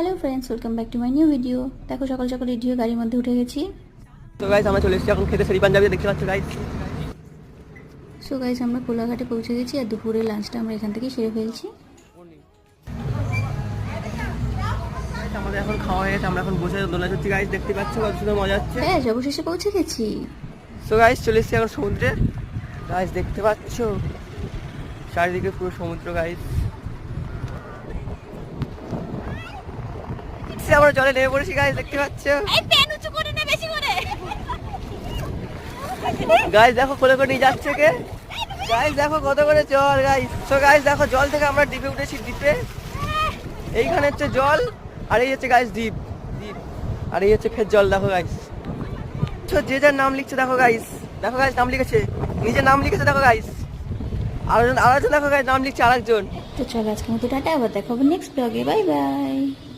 Hello friends, welcome back to my new video. দেখো সকাল সকাল রেডিও গাড়ির মধ্যে উঠে গেছি। তো গাইস আমরা চলে এসেছি এখন খেতে সেরি পাঞ্জাবি দেখতে পাচ্ছ গাইস। সো গাইস আমরা কোলাঘাটে পৌঁছে গেছি আর দুপুরের লাঞ্চটা আমরা এখান থেকে সেরে ফেলছি। আমাদের এখন খাওয়া হয়ে গেছে, আমরা এখন বসে দোলা চড়ছি গাইস, দেখতে পাচ্ছ কত সুন্দর মজা হচ্ছে। হ্যাঁ, অবশেষে পৌঁছে গেছি। সো গাইস চলে এসেছি এখন সমুদ্রে গাইস, দেখতে পাচ্ছ চারিদিকে পুরো সমুদ্র গাইস। আমরা জলে নেমে পড়েছি গাইস, দেখতে পাচ্ছ। এই প্যান উঁচু করে নে বেশি করে। গাইস দেখো কোলে করে নিয়ে যাচ্ছে কে। গাইস দেখো কত করে জল গাইস। সো গাইস দেখো জল থেকে আমরা দ্বীপে উঠেছি, দ্বীপে এইখানে হচ্ছে জল আর এই হচ্ছে গাইস দ্বীপ, দ্বীপ আর এই হচ্ছে ফের জল। দেখো গাইস যে যার নাম লিখছে, দেখো গাইস, দেখো গাইস নাম লিখেছে, নিজের নাম লিখেছে দেখো গাইস। আরেকজন দেখো গাইস নাম লিখছে আরেকজন। তো চলো আজকের মতো টাটা, আবার দেখা হবে নেক্সট ব্লগে। Bye bye.